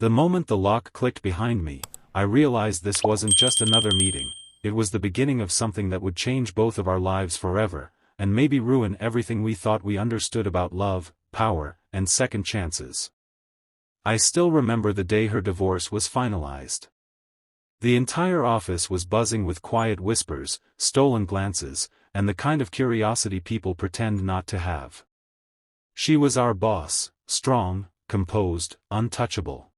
The moment the lock clicked behind me, I realized this wasn't just another meeting, it was the beginning of something that would change both of our lives forever, and maybe ruin everything we thought we understood about love, power, and second chances. I still remember the day her divorce was finalized. The entire office was buzzing with quiet whispers, stolen glances, and the kind of curiosity people pretend not to have. She was our boss, strong, composed, untouchable.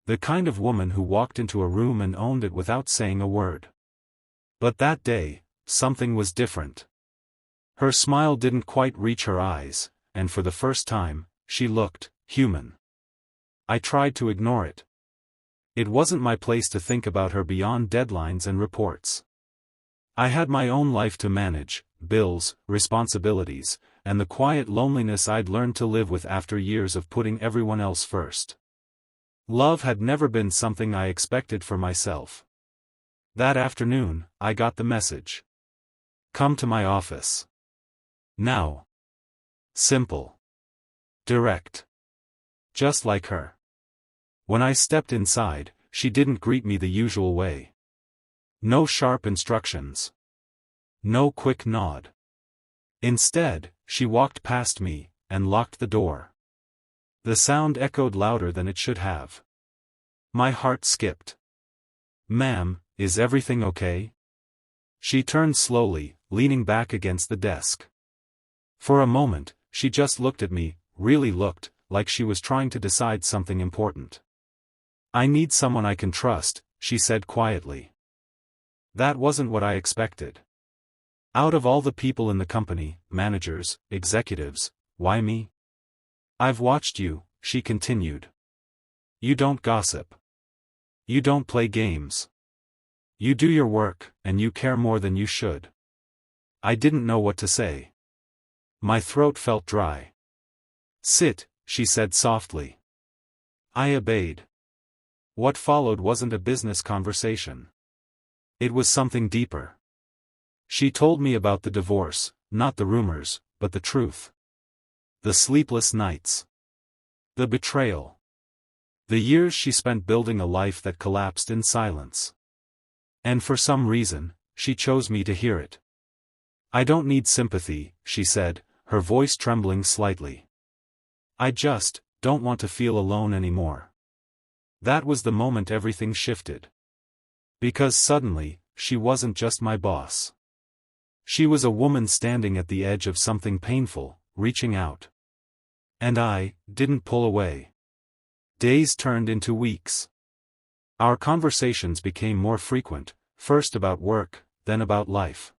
The kind of woman who walked into a room and owned it without saying a word. But that day, something was different. Her smile didn't quite reach her eyes, and for the first time, she looked human. I tried to ignore it. It wasn't my place to think about her beyond deadlines and reports. I had my own life to manage, bills, responsibilities, and the quiet loneliness I'd learned to live with after years of putting everyone else first. Love had never been something I expected for myself. That afternoon, I got the message. Come to my office. Now. Simple. Direct. Just like her. When I stepped inside, she didn't greet me the usual way. No sharp instructions. No quick nod. Instead, she walked past me, and locked the door. The sound echoed louder than it should have. My heart skipped. "Ma'am, is everything okay?" She turned slowly, leaning back against the desk. For a moment, she just looked at me, really looked, like she was trying to decide something important. "I need someone I can trust," she said quietly. That wasn't what I expected. Out of all the people in the company, managers, executives, why me? "I've watched you," she continued. "You don't gossip. You don't play games. You do your work, and you care more than you should." I didn't know what to say. My throat felt dry. "Sit," she said softly. I obeyed. What followed wasn't a business conversation. It was something deeper. She told me about the divorce, not the rumors, but the truth. The sleepless nights. The betrayal. The years she spent building a life that collapsed in silence. And for some reason, she chose me to hear it. "I don't need sympathy," she said, her voice trembling slightly. "I just don't want to feel alone anymore." That was the moment everything shifted. Because suddenly, she wasn't just my boss. She was a woman standing at the edge of something painful, reaching out. And I didn't pull away. Days turned into weeks. Our conversations became more frequent, first about work, then about life.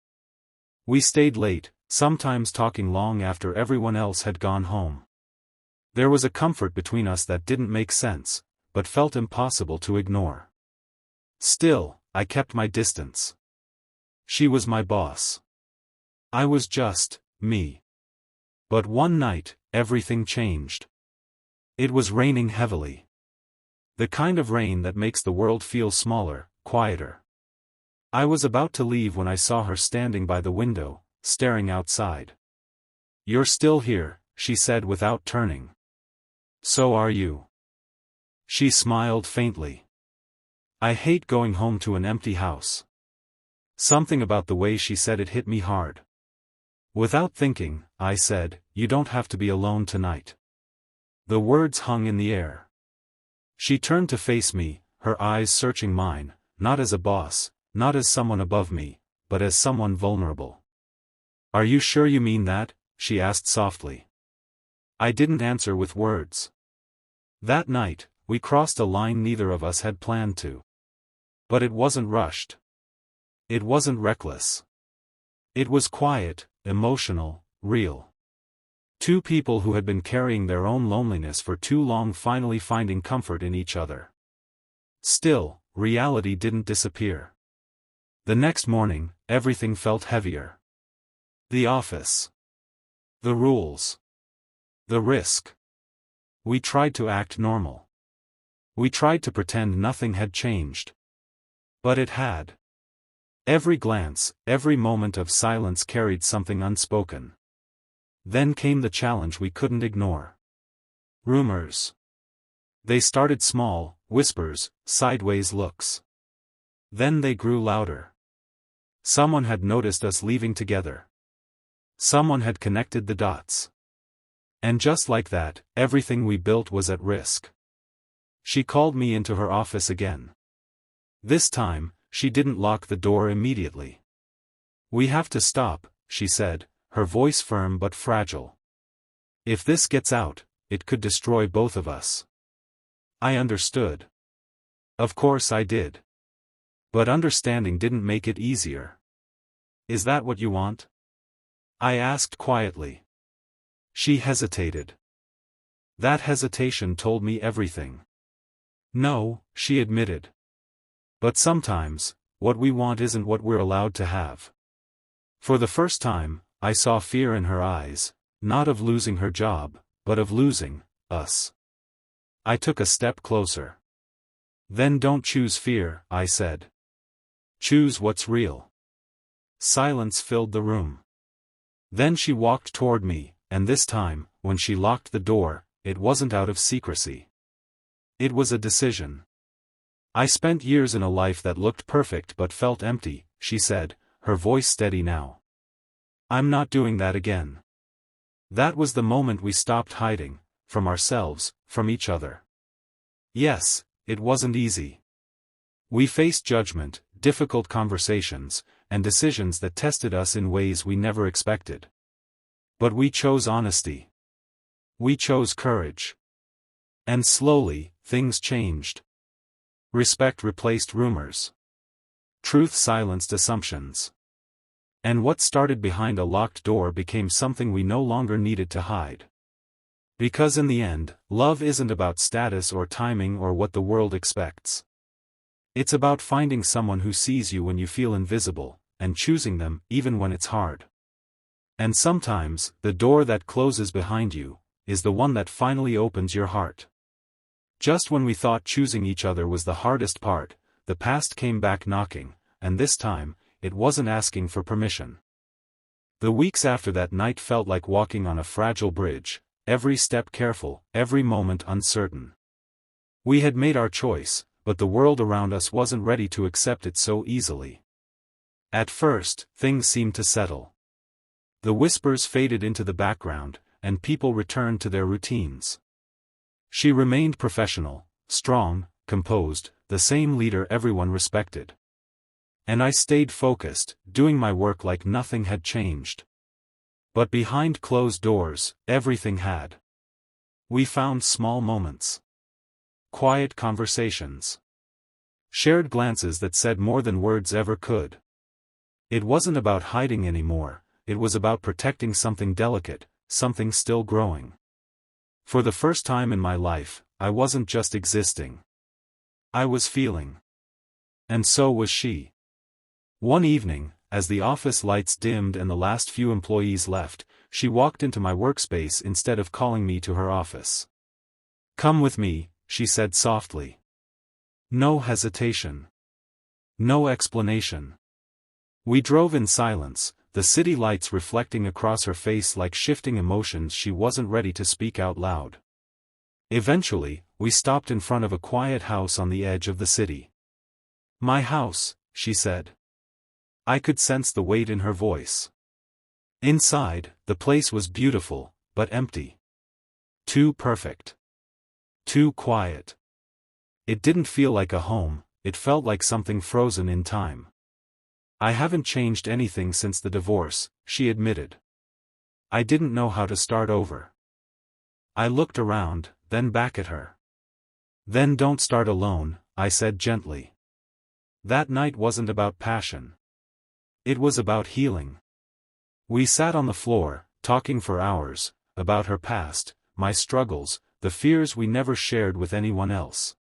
We stayed late, sometimes talking long after everyone else had gone home. There was a comfort between us that didn't make sense, but felt impossible to ignore. Still, I kept my distance. She was my boss. I was just me. But one night, everything changed. It was raining heavily. The kind of rain that makes the world feel smaller, quieter. I was about to leave when I saw her standing by the window, staring outside. "You're still here," she said without turning. "So are you." She smiled faintly. I hate going home to an empty house. Something about the way she said it hit me hard. Without thinking, I said, "You don't have to be alone tonight." The words hung in the air. She turned to face me, her eyes searching mine, not as a boss, not as someone above me, but as someone vulnerable. "Are you sure you mean that?" she asked softly. I didn't answer with words. That night, we crossed a line neither of us had planned to. But it wasn't rushed. It wasn't reckless. It was quiet, emotional, real. Two people who had been carrying their own loneliness for too long finally finding comfort in each other. Still, reality didn't disappear. The next morning, everything felt heavier. The office. The rules. The risk. We tried to act normal. We tried to pretend nothing had changed. But it had. Every glance, every moment of silence carried something unspoken. Then came the challenge we couldn't ignore. Rumors. They started small, whispers, sideways looks. Then they grew louder. Someone had noticed us leaving together. Someone had connected the dots. And just like that, everything we built was at risk. She called me into her office again. This time, she didn't lock the door immediately. "We have to stop," she said, her voice firm but fragile. "If this gets out, it could destroy both of us." I understood. Of course I did. But understanding didn't make it easier. "Is that what you want?" I asked quietly. She hesitated. That hesitation told me everything. "No," she admitted. "But sometimes, what we want isn't what we're allowed to have." For the first time, I saw fear in her eyes, not of losing her job, but of losing us. I took a step closer. "Then don't choose fear," I said. "Choose what's real." Silence filled the room. Then she walked toward me, and this time, when she locked the door, it wasn't out of secrecy. It was a decision. "I spent years in a life that looked perfect but felt empty," she said, her voice steady now. "I'm not doing that again." That was the moment we stopped hiding, from ourselves, from each other. Yes, it wasn't easy. We faced judgment, difficult conversations, and decisions that tested us in ways we never expected. But we chose honesty. We chose courage. And slowly, things changed. Respect replaced rumors. Truth silenced assumptions. And what started behind a locked door became something we no longer needed to hide. Because in the end, love isn't about status or timing or what the world expects. It's about finding someone who sees you when you feel invisible, and choosing them even when it's hard. And sometimes, the door that closes behind you is the one that finally opens your heart. Just when we thought choosing each other was the hardest part, the past came back knocking, and this time, it wasn't asking for permission. The weeks after that night felt like walking on a fragile bridge, every step careful, every moment uncertain. We had made our choice, but the world around us wasn't ready to accept it so easily. At first, things seemed to settle. The whispers faded into the background, and people returned to their routines. She remained professional, strong, composed, the same leader everyone respected. And I stayed focused, doing my work like nothing had changed. But behind closed doors, everything had. We found small moments. Quiet conversations. Shared glances that said more than words ever could. It wasn't about hiding anymore, it was about protecting something delicate, something still growing. For the first time in my life, I wasn't just existing. I was feeling. And so was she. One evening, as the office lights dimmed and the last few employees left, she walked into my workspace instead of calling me to her office. "Come with me," she said softly. No hesitation. No explanation. We drove in silence, the city lights reflecting across her face like shifting emotions she wasn't ready to speak out loud. Eventually, we stopped in front of a quiet house on the edge of the city. "My house," she said. I could sense the weight in her voice. Inside, the place was beautiful, but empty. Too perfect. Too quiet. It didn't feel like a home, it felt like something frozen in time. "I haven't changed anything since the divorce," she admitted. I didn't know how to start over. I looked around, then back at her. "Then don't start alone," I said gently. That night wasn't about passion. It was about healing. We sat on the floor, talking for hours, about her past, my struggles, the fears we never shared with anyone else.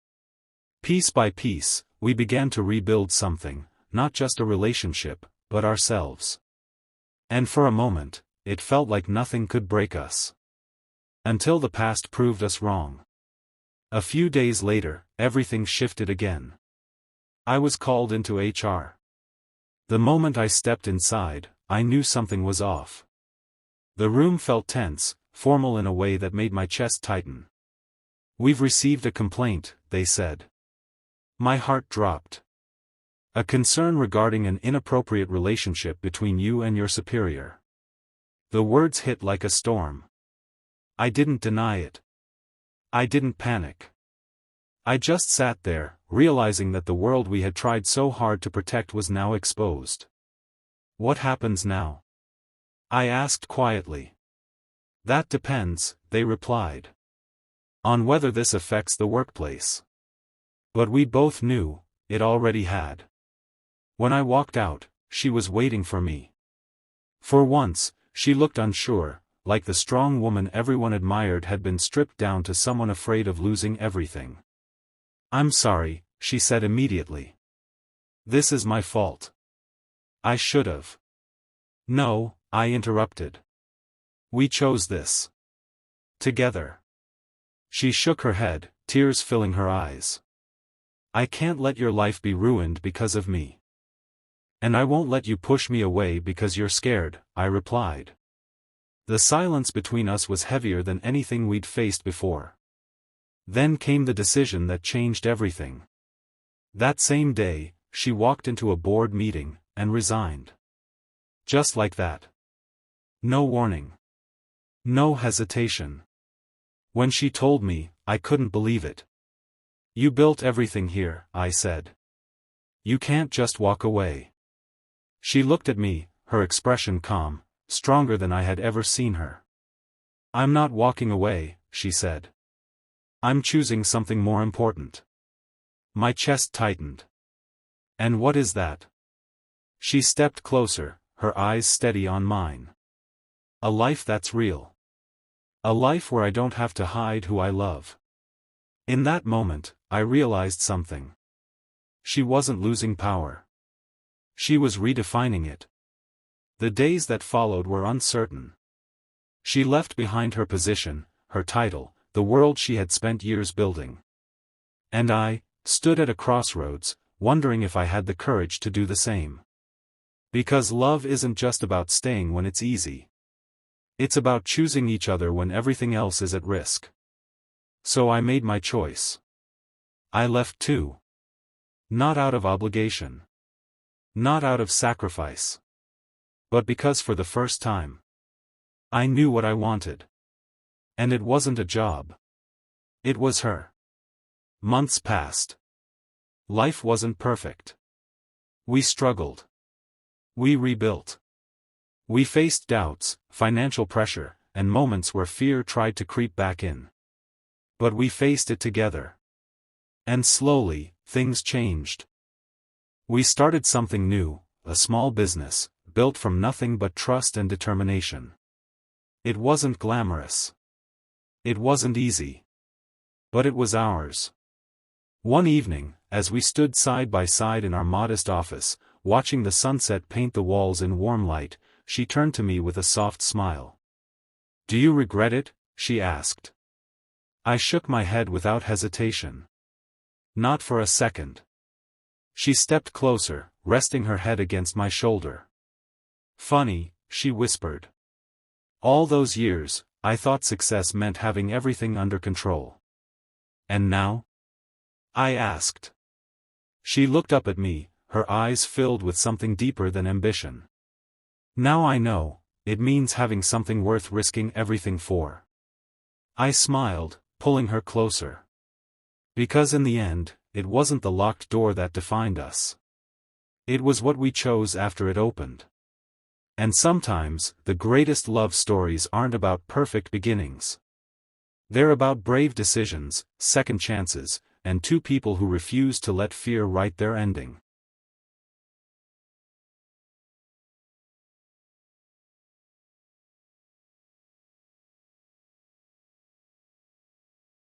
Piece by piece, we began to rebuild something, not just a relationship, but ourselves. And for a moment, it felt like nothing could break us. Until the past proved us wrong. A few days later, everything shifted again. I was called into HR. The moment I stepped inside, I knew something was off. The room felt tense, formal in a way that made my chest tighten. "We've received a complaint," they said. My heart dropped. "A concern regarding an inappropriate relationship between you and your superior." The words hit like a storm. I didn't deny it. I didn't panic. I just sat there, realizing that the world we had tried so hard to protect was now exposed. "What happens now?" I asked quietly. "That depends," they replied. "On whether this affects the workplace." But we both knew, it already had. When I walked out, she was waiting for me. For once, she looked unsure, like the strong woman everyone admired had been stripped down to someone afraid of losing everything. "I'm sorry," she said immediately. "This is my fault. I should've." "No," I interrupted. "We chose this. Together." She shook her head, tears filling her eyes. "I can't let your life be ruined because of me. And I won't let you push me away because you're scared," I replied. The silence between us was heavier than anything we'd faced before. Then came the decision that changed everything. That same day, she walked into a board meeting, and resigned. Just like that. No warning. No hesitation. When she told me, I couldn't believe it. "You built everything here," I said. "You can't just walk away." She looked at me, her expression calm, stronger than I had ever seen her. "I'm not walking away," she said. "I'm choosing something more important." My chest tightened. "And what is that?" She stepped closer, her eyes steady on mine. "A life that's real. A life where I don't have to hide who I love." In that moment, I realized something. She wasn't losing power. She was redefining it. The days that followed were uncertain. She left behind her position, her title, the world she had spent years building. And I stood at a crossroads, wondering if I had the courage to do the same. Because love isn't just about staying when it's easy. It's about choosing each other when everything else is at risk. So I made my choice. I left too. Not out of obligation. Not out of sacrifice. But because for the first time, I knew what I wanted. And it wasn't a job. It was her. Months passed. Life wasn't perfect. We struggled. We rebuilt. We faced doubts, financial pressure, and moments where fear tried to creep back in. But we faced it together. And slowly, things changed. We started something new, a small business, built from nothing but trust and determination. It wasn't glamorous. It wasn't easy. But it was ours. One evening, as we stood side by side in our modest office, watching the sunset paint the walls in warm light, she turned to me with a soft smile. "Do you regret it?" she asked. I shook my head without hesitation. "Not for a second." She stepped closer, resting her head against my shoulder. "Funny," she whispered. "All those years, I thought success meant having everything under control. And now?" I asked. She looked up at me, her eyes filled with something deeper than ambition. "Now I know, it means having something worth risking everything for." I smiled, pulling her closer. Because in the end, it wasn't the locked door that defined us. It was what we chose after it opened. And sometimes, the greatest love stories aren't about perfect beginnings. They're about brave decisions, second chances, and two people who refuse to let fear write their ending.